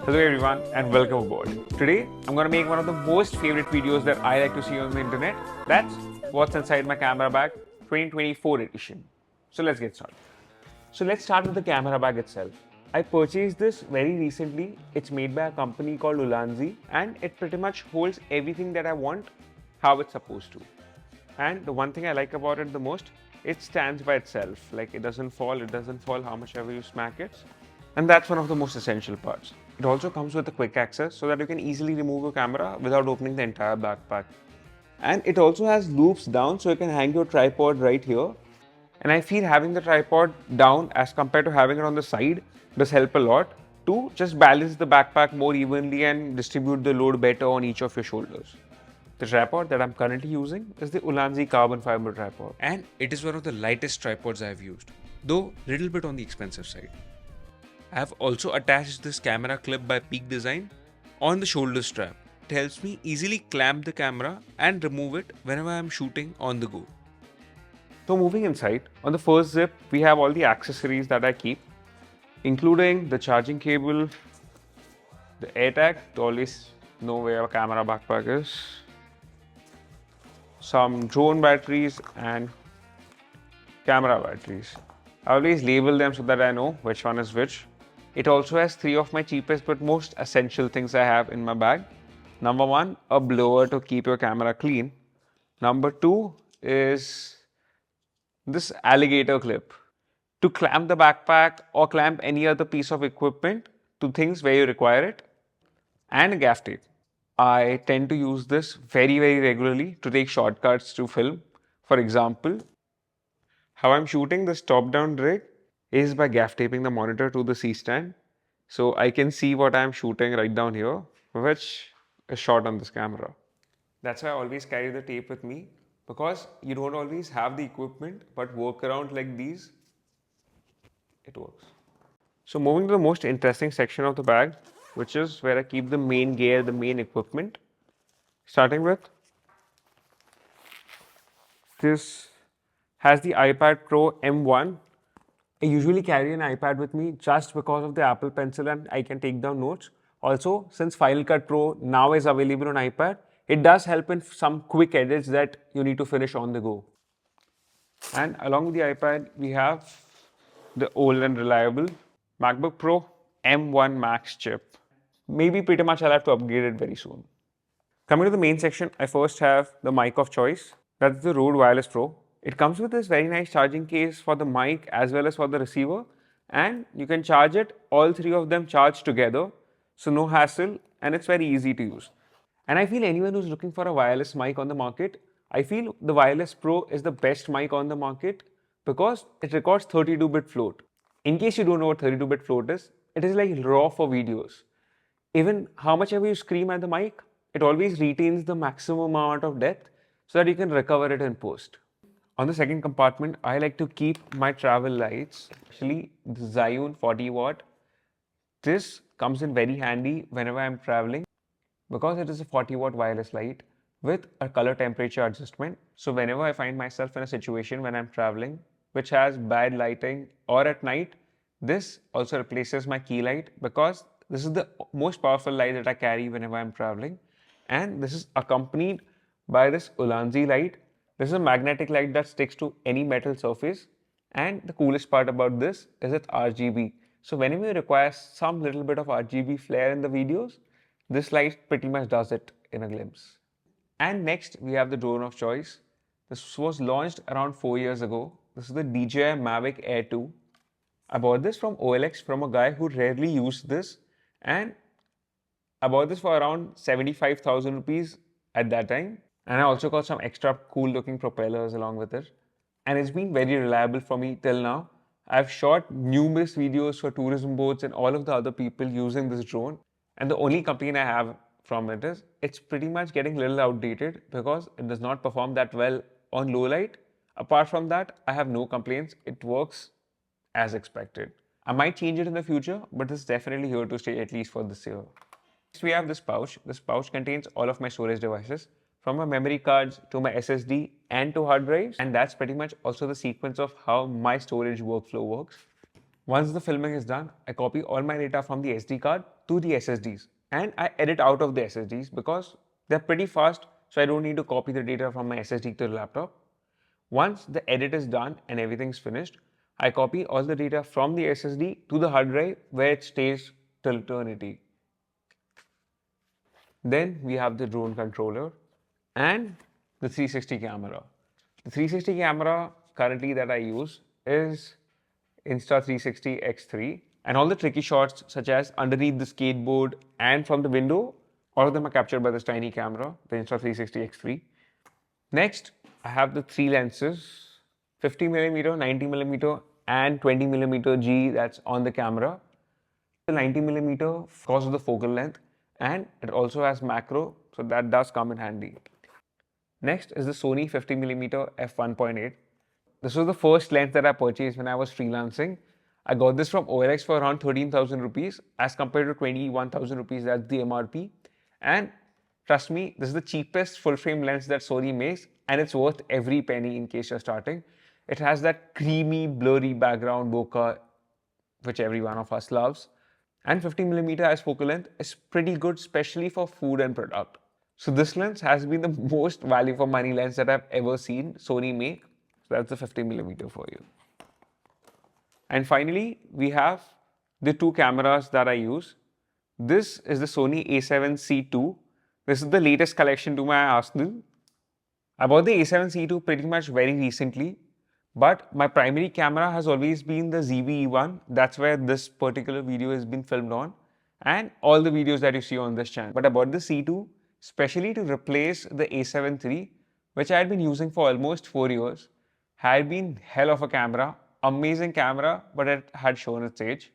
Hello everyone and welcome aboard. Today I'm going to make one of the most favorite videos that I like to see on the internet. That's what's inside my camera bag 2024 edition. So let's get started. So let's start with the camera bag itself. I purchased this very recently. It's made by a company called Ulanzi and it pretty much holds everything that I want how it's supposed to. And the one thing I like about it the most, it stands by itself. Like it doesn't fall how much ever you smack it. And that's one of the most essential parts. It also comes with a quick access so that you can easily remove your camera without opening the entire backpack. And it also has loops down so you can hang your tripod right here. And I feel having the tripod down as compared to having it on the side does help a lot to just balance the backpack more evenly and distribute the load better on each of your shoulders. The tripod that I'm currently using is the Ulanzi carbon fiber tripod. And it is one of the lightest tripods I've used, though a little bit on the expensive side. I have also attached this camera clip by Peak Design on the shoulder strap. It helps me easily clamp the camera and remove it whenever I am shooting on the go. So moving inside, on the first zip, we have all the accessories that I keep, including the charging cable, the AirTag to always know where a camera backpack is, some drone batteries and camera batteries. I always label them so that I know which one is which. It also has three of my cheapest but most essential things I have in my bag. Number one, a blower to keep your camera clean. Number two is this alligator clip to clamp the backpack or clamp any other piece of equipment to things where you require it. And gaff tape. I tend to use this very regularly to take shortcuts to film. For example, how I'm shooting this top-down rig is by gaff taping the monitor to the C-stand. So I can see what I'm shooting right down here, which is shot on this camera. That's why I always carry the tape with me because you don't always have the equipment, but workaround like these, it works. So moving to the most interesting section of the bag, which is where I keep the main gear, the main equipment. Starting with this has the iPad Pro M1. I usually carry an iPad with me just because of the Apple Pencil and I can take down notes. Also, since Final Cut Pro now is available on iPad, it does help in some quick edits that you need to finish on the go. And along with the iPad, we have the old and reliable MacBook Pro M1 Max chip. Maybe pretty much I'll have to upgrade it very soon. Coming to the main section, I first have the mic of choice. That's the Rode Wireless Pro. It comes with this very nice charging case for the mic as well as for the receiver. And you can charge it, all three of them charge together. So no hassle and it's very easy to use. And I feel anyone who's looking for a wireless mic on the market, I feel the Wireless Pro is the best mic on the market because it records 32-bit float. In case you don't know what 32-bit float is, it is like RAW for videos. Even how much ever you scream at the mic, it always retains the maximum amount of depth so that you can recover it in post. On the second compartment, I like to keep my travel lights, especially the Zhiyun 40 watt. This comes in very handy whenever I'm traveling because it is a 40 watt wireless light with a color temperature adjustment. So whenever I find myself in a situation when I'm traveling which has bad lighting or at night, this also replaces my key light because this is the most powerful light that I carry whenever I'm traveling. And this is accompanied by this Ulanzi light. This is a magnetic light that sticks to any metal surface. And the coolest part about this is it's RGB. So whenever you require some little bit of RGB flare in the videos, this light pretty much does it in a glimpse. And next we have the drone of choice. This was launched around 4 years ago. This is the DJI Mavic Air 2. I bought this from OLX from a guy who rarely used this and I bought this for around 75,000 rupees at that time. And I also got some extra cool looking propellers along with it. And it's been very reliable for me till now. I've shot numerous videos for tourism boards and all of the other people using this drone. And the only complaint I have from it is it's pretty much getting a little outdated because it does not perform that well on low light. Apart from that, I have no complaints. It works as expected. I might change it in the future, but it's definitely here to stay at least for this year. Next, we have this pouch. This pouch contains all of my storage devices, from my memory cards to my SSD and to hard drives. And that's pretty much also the sequence of how my storage workflow works. Once the filming is done, I copy all my data from the SD card to the SSDs and I edit out of the SSDs because they're pretty fast, so I don't need to copy the data from my SSD to the laptop. Once the edit is done and everything's finished, I copy all the data from the SSD to the hard drive where it stays till eternity. Then we have the drone controller and the 360 camera. The 360 camera currently that I use is Insta360 X3, and all the tricky shots such as underneath the skateboard and from the window, all of them are captured by this tiny camera, the Insta360 X3. Next, I have the three lenses, 50mm, 90mm and 20mm G that's on the camera. The 90mm because of the focal length and it also has macro, so that does come in handy. Next is the Sony 50mm f1.8. This was the first lens that I purchased when I was freelancing. I got this from OLX for around 13,000 rupees as compared to 21,000 rupees, that's the MRP. And trust me, this is the cheapest full frame lens that Sony makes and it's worth every penny in case you're starting. It has that creamy, blurry background bokeh, which every one of us loves. And 50mm as focal length is pretty good, especially for food and product. So this lens has been the most value for money lens that I've ever seen Sony make. So that's the 50mm for you. And finally, we have the two cameras that I use. This is the Sony a7C II. This is the latest collection to my arsenal. I bought the a7C II pretty much very recently, but my primary camera has always been the ZV-E1. That's where this particular video has been filmed on and all the videos that you see on this channel. But I bought the C2 specially to replace the a7 III, which I had been using for almost 4 years. Had been hell of a camera, amazing camera, but it had shown its age.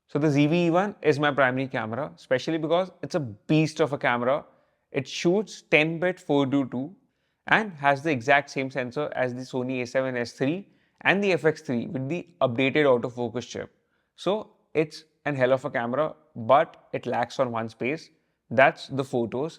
So the ZV-E1 is my primary camera, especially because it's a beast of a camera. It shoots 10-bit 4:2 and has the exact same sensor as the Sony a7S III and the FX3 with the updated autofocus chip. So it's an hell of a camera, but it lacks on one space. That's the photos.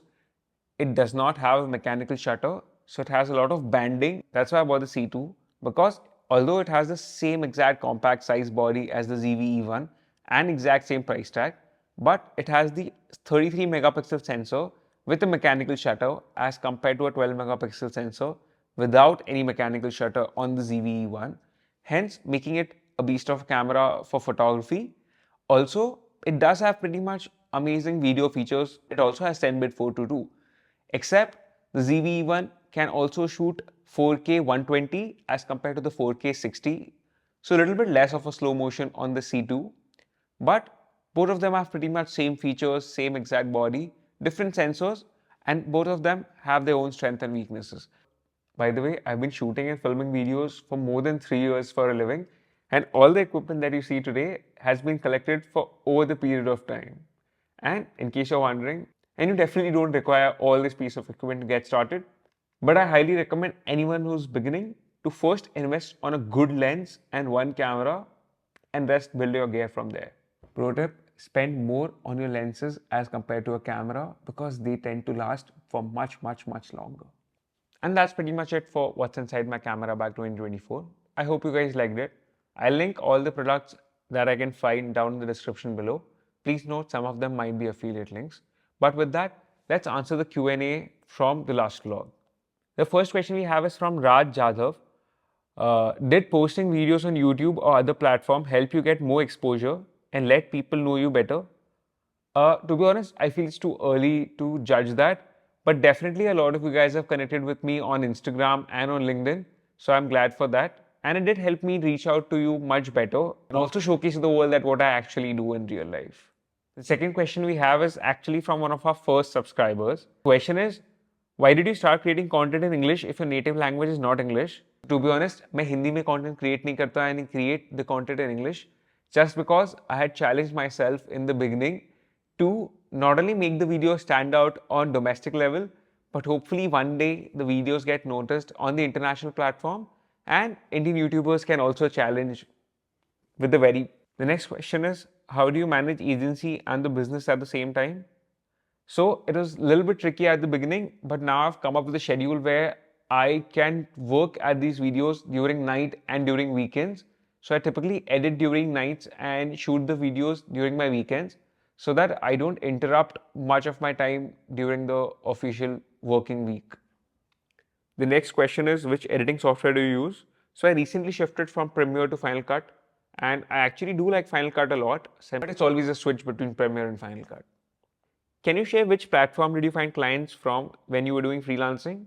It does not have a mechanical shutter, so it has a lot of banding. That's why I bought the C2, because although it has the same exact compact size body as the ZV-E1 and exact same price tag, but it has the 33 megapixel sensor with a mechanical shutter as compared to a 12 megapixel sensor without any mechanical shutter on the ZV-E1, hence making it a beast of a camera for photography. Also, it does have pretty much amazing video features. It also has 10-bit 4:2, except the ZV-E1 can also shoot 4K 120 as compared to the 4K 60. So a little bit less of a slow motion on the C2, but both of them have pretty much same features, same exact body, different sensors, and both of them have their own strengths and weaknesses. By the way, I've been shooting and filming videos for more than 3 years for a living, and all the equipment that you see today has been collected for over the period of time. And in case you're wondering, and you definitely don't require all this piece of equipment to get started, but I highly recommend anyone who's beginning to first invest on a good lens and one camera and rest build your gear from there. Pro tip, spend more on your lenses as compared to a camera because they tend to last for much longer. And that's pretty much it for what's inside my camera bag 2024. I hope you guys liked it. I'll link all the products that I can find down in the description below. Please note some of them might be affiliate links. But with that, let's answer the Q&A from the last vlog. The first question we have is from Raj Jadhav. Did posting videos on YouTube or other platform help you get more exposure and let people know you better? To be honest, I feel it's too early to judge that, but definitely a lot of you guys have connected with me on Instagram and on LinkedIn, so I'm glad for that. And it did help me reach out to you much better and also showcase to the world that what I actually do in real life. The second question we have is actually from one of our first subscribers. The question is, why did you start creating content in English if your native language is not English? To be honest, मैं हिंदी में content create नहीं करता and create the content in English just because I had challenged myself in the beginning to not only make the video stand out on domestic level, but hopefully one day the videos get noticed on the international platform and Indian YouTubers can also challenge with the very... The next question is, how do you manage agency and the business at the same time? So it was a little bit tricky at the beginning, but now I've come up with a schedule where I can work at these videos during night and during weekends. So I typically edit during nights and shoot the videos during my weekends so that I don't interrupt much of my time during the official working week. The next question is, which editing software do you use? So I recently shifted from Premiere to Final Cut, and I actually do like Final Cut a lot, but it's always a switch between Premiere and Final Cut. Can you share which platform did you find clients from when you were doing freelancing?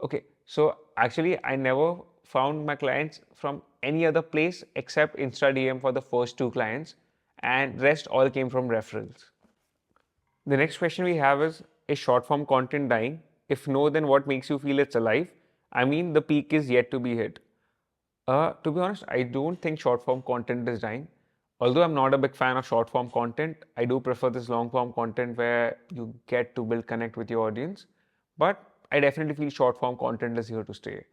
Okay, so actually I never found my clients from any other place except Insta DM for the first two clients, and rest all came from referrals. The next question we have is short form content dying? If no, then what makes you feel it's alive? I mean, the peak is yet to be hit. To be honest, I don't think short form content is dying. Although I'm not a big fan of short form content, I do prefer this long form content where you get to build connect with your audience. But I definitely feel short form content is here to stay.